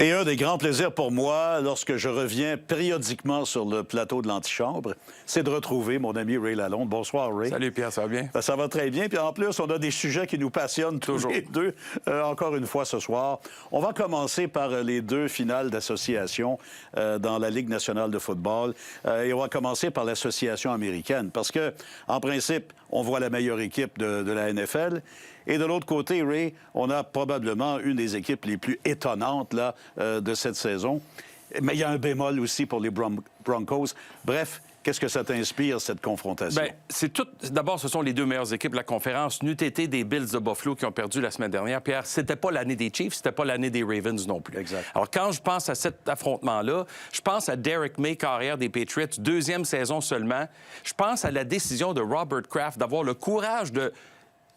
Et un des grands plaisirs pour moi, lorsque je reviens périodiquement sur le plateau de l'antichambre, c'est de retrouver mon ami Ray Lalonde. Bonsoir, Ray. Salut, Pierre, ça va bien? Ça va très bien. Puis en plus, on a des sujets qui nous passionnent tous les deux, encore une fois ce soir. On va commencer par les deux finales d'association dans la Ligue nationale de football. Et on va commencer par l'association américaine. Parce que, en principe, on voit la meilleure équipe de la NFL. Et de l'autre côté, Ray, on a probablement une des équipes les plus étonnantes là, de cette saison. Mais il y a un bémol aussi pour les Broncos. Bref, qu'est-ce que ça t'inspire, cette confrontation? Bien, c'est tout. D'abord, ce sont les deux meilleures équipes de la conférence. N'eût été des Bills de Buffalo qui ont perdu la semaine dernière. Pierre, c'était pas l'année des Chiefs, c'était pas l'année des Ravens non plus. Exact. Alors, quand je pense à cet affrontement-là, je pense à Derek May, carrière des Patriots, deuxième saison seulement. Je pense à la décision de Robert Kraft d'avoir le courage de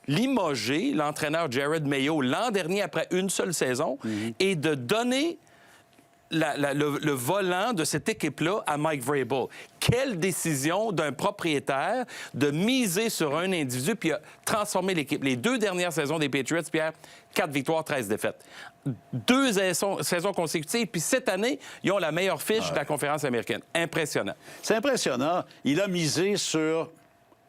limoger l'entraîneur Jared Mayo l'an dernier après une seule saison et de donner le volant de cette équipe-là à Mike Vrabel. Quelle décision d'un propriétaire de miser sur un individu puis a transformé l'équipe. Les deux dernières saisons des Patriots, Pierre, 4 victoires, 13 défaites. 2 saisons consécutives. Puis cette année, ils ont la meilleure fiche de la conférence américaine. Impressionnant. C'est impressionnant. Il a misé sur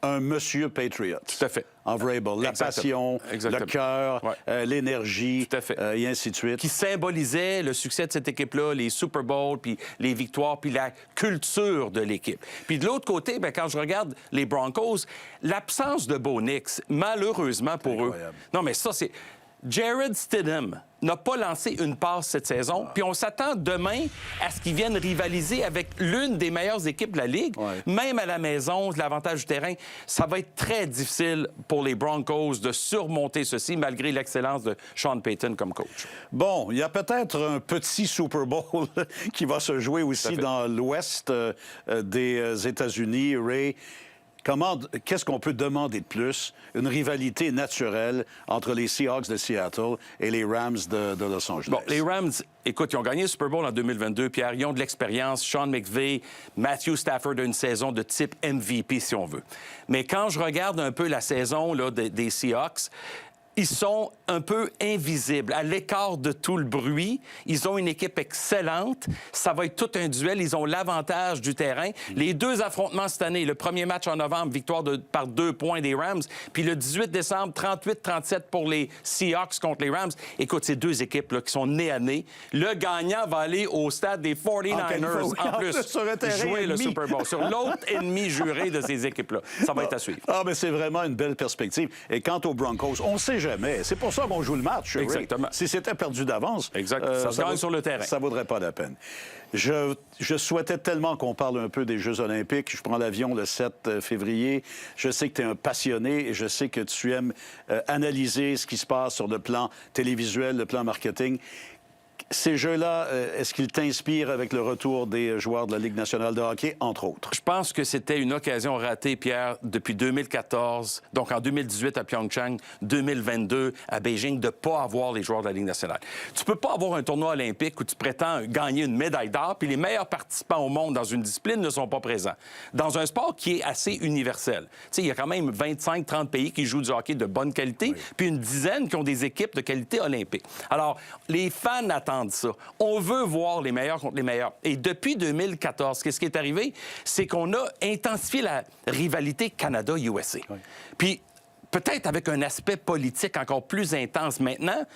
un monsieur Patriot. Tout à fait. En Vrabel. La passion, le cœur, l'énergie, et ainsi de suite. Qui symbolisait le succès de cette équipe-là, les Super Bowls, puis les victoires, puis la culture de l'équipe. Puis de l'autre côté, bien, quand je regarde les Broncos, l'absence de Bo Nix, malheureusement pour eux. Non, mais ça, c'est... Jared Stidham n'a pas lancé une passe cette saison, puis on s'attend demain à ce qu'ils viennent rivaliser avec l'une des meilleures équipes de la Ligue. Même à la maison, l'avantage du terrain, ça va être très difficile pour les Broncos de surmonter ceci, malgré l'excellence de Sean Payton comme coach. Bon, il y a peut-être un petit Super Bowl qui va se jouer aussi dans l'ouest des États-Unis, Ray. Qu'est-ce qu'on peut demander de plus? Une rivalité naturelle entre les Seahawks de Seattle et les Rams de Los Angeles. Bon, les Rams, écoute, ils ont gagné le Super Bowl en 2022, Pierre. Ils ont de l'expérience. Sean McVay, Matthew Stafford a une saison de type MVP, si on veut. Mais quand je regarde un peu la saison là, des Seahawks, ils sont un peu invisibles, à l'écart de tout le bruit. Ils ont une équipe excellente. Ça va être tout un duel. Ils ont l'avantage du terrain. Les deux affrontements cette année, le premier match en novembre, victoire par 2 points des Rams. Puis le 18 décembre, 38-37 pour les Seahawks contre les Rams. Écoute, ces deux équipes-là qui sont nez à nez. Le gagnant va aller au stade des 49ers en plus jouer le Super Bowl. Sur l'autre ennemi juré de ces équipes-là. Ça va être à suivre. Ah, mais c'est vraiment une belle perspective. Et quant aux Broncos, on sait jamais. C'est pour ça qu'on joue le match. Exactement. Si c'était perdu d'avance, ça se gagne sur le terrain. Ça vaudrait pas la peine. Je souhaitais tellement qu'on parle un peu des Jeux olympiques. Je prends l'avion le 7 février. Je sais que tu es un passionné et je sais que tu aimes analyser ce qui se passe sur le plan télévisuel, le plan marketing. Ces jeux-là, est-ce qu'ils t'inspirent avec le retour des joueurs de la Ligue nationale de hockey, entre autres? Je pense que c'était une occasion ratée, Pierre, depuis 2014, donc en 2018 à Pyeongchang, 2022 à Beijing, de ne pas avoir les joueurs de la Ligue nationale. Tu ne peux pas avoir un tournoi olympique où tu prétends gagner une médaille d'or, puis les meilleurs participants au monde dans une discipline ne sont pas présents. Dans un sport qui est assez universel. Tu sais, il y a quand même 25-30 pays qui jouent du hockey de bonne qualité, puis une dizaine qui ont des équipes de qualité olympique. Alors, les fans attendent ça. On veut voir les meilleurs contre les meilleurs. Et depuis 2014, qu'est-ce qui est arrivé? C'est qu'on a intensifié la rivalité Canada-USA. Puis, peut-être avec un aspect politique encore plus intense maintenant,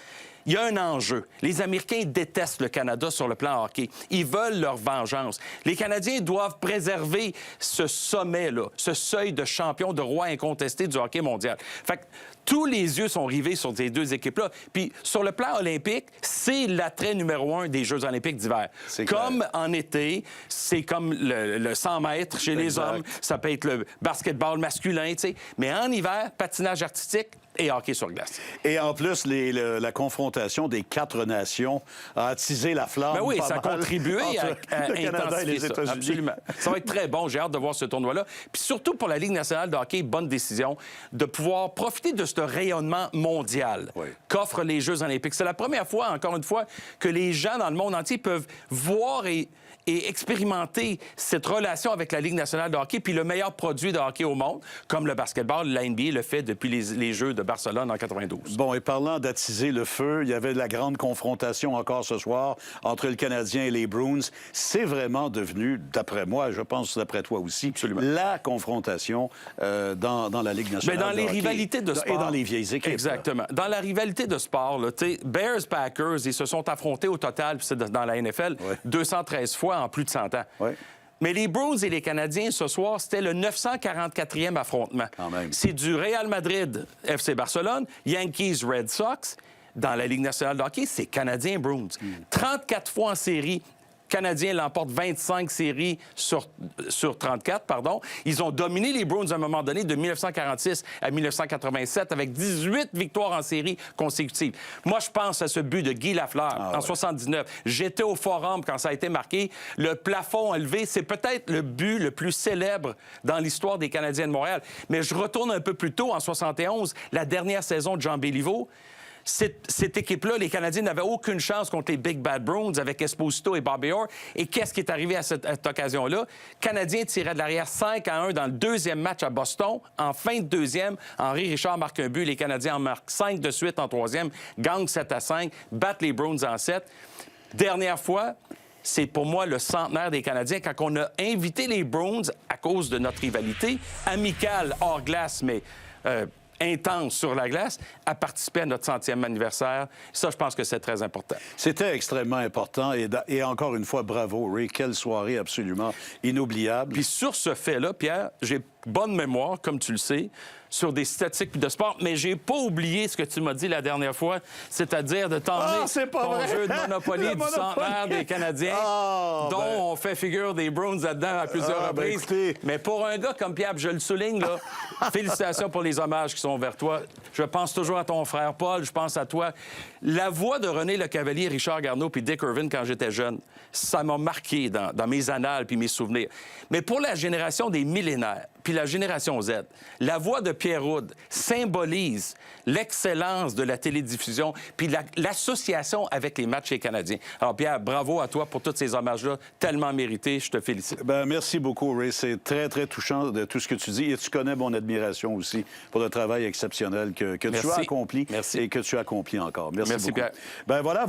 il y a un enjeu. Les Américains détestent le Canada sur le plan hockey. Ils veulent leur vengeance. Les Canadiens doivent préserver ce sommet-là, ce seuil de champion, de roi incontesté du hockey mondial. Fait que tous les yeux sont rivés sur ces deux équipes-là. Puis, sur le plan olympique, c'est l'attrait numéro 1 des Jeux olympiques d'hiver. Comme en été, c'est comme le 100 mètres chez les hommes. Ça peut être le basketball masculin, tu sais. Mais en hiver, patinage artistique et hockey sur glace. Et en plus, la confrontation des 4 nations a attisé la flamme. Ben oui, ça a contribué à le Canada et les États-Unis. Absolument. Ça va être très bon. J'ai hâte de voir ce tournoi-là. Puis surtout pour la Ligue nationale de hockey, bonne décision de pouvoir profiter de ce rayonnement mondial qu'offrent les Jeux olympiques. C'est la première fois, encore une fois, que les gens dans le monde entier peuvent voir et expérimenter cette relation avec la Ligue nationale de hockey, puis le meilleur produit de hockey au monde, comme le basketball, la NBA le fait depuis les Jeux de Barcelone en 92. Bon, et parlant d'attiser le feu, 2. Il y avait la grande confrontation encore ce soir entre le Canadien et les Bruins. C'est vraiment devenu, d'après moi, je pense d'après toi aussi, absolument, la confrontation dans la Ligue nationale. Mais dans les hockey, rivalités de sport. Et dans les vieilles équipes. Exactement. Là. Dans la rivalité de sport, là, Bears-Packers, ils se sont affrontés au total, puis c'est dans la NFL, 213 fois en plus de 100 ans. Ouais. Mais les Bruins et les Canadiens, ce soir, c'était le 944e affrontement. C'est du Real Madrid, FC Barcelone, Yankees, Red Sox. Dans la Ligue nationale de hockey, c'est Canadiens-Bruins. 34 fois en série. Canadiens l'emportent 25 séries sur 34, pardon. Ils ont dominé les Bruins à un moment donné de 1946 à 1987 avec 18 victoires en série consécutives. Moi, je pense à ce but de Guy Lafleur en 79. J'étais au Forum quand ça a été marqué. Le plafond élevé, c'est peut-être le but le plus célèbre dans l'histoire des Canadiens de Montréal. Mais je retourne un peu plus tôt, en 71, la dernière saison de Jean Béliveau. Cette équipe-là, les Canadiens n'avaient aucune chance contre les Big Bad Bruins avec Esposito et Bobby Orr. Et qu'est-ce qui est arrivé à cette occasion-là? Canadiens tiraient de l'arrière 5-1 dans le deuxième match à Boston. En fin de deuxième, Henri Richard marque un but. Les Canadiens en marquent 5 de suite en troisième, gagnent 7-5, battent les Bruins en 7. Dernière fois, c'est pour moi le centenaire des Canadiens quand on a invité les Bruins à cause de notre rivalité amicale hors glace, mais intense sur la glace, à participer à notre 100e anniversaire. Ça, je pense que c'est très important. C'était extrêmement important et encore une fois, bravo, Ray. Quelle soirée absolument inoubliable. Puis sur ce fait-là, Pierre, j'ai bonne mémoire, comme tu le sais, sur des statistiques de sport, mais j'ai pas oublié ce que tu m'as dit la dernière fois, c'est-à-dire de t'emmener ton jeu de Monopoly du centenaire des Canadiens, dont on fait figure des Bruins là-dedans à plusieurs reprises. Mais pour un gars comme Pierre, je le souligne, là, félicitations pour les hommages qui sont vers toi. Je pense toujours à ton frère Paul, je pense à toi. La voix de René Lecavalier, Richard Garneau puis Dick Irvin quand j'étais jeune, ça m'a marqué dans mes annales puis mes souvenirs. Mais pour la génération des millénaires, puis la génération Z, la voix de Pierre Houd symbolise l'excellence de la télédiffusion puis l'association avec les matchs des Canadiens. Alors, Pierre, bravo à toi pour tous ces hommages-là, tellement mérités. Je te félicite. Bien, merci beaucoup, Ray. C'est très, très touchant de tout ce que tu dis. Et tu connais mon admiration aussi pour le travail exceptionnel que tu as accompli et que tu accomplis encore. Merci beaucoup. Pierre. Ben voilà.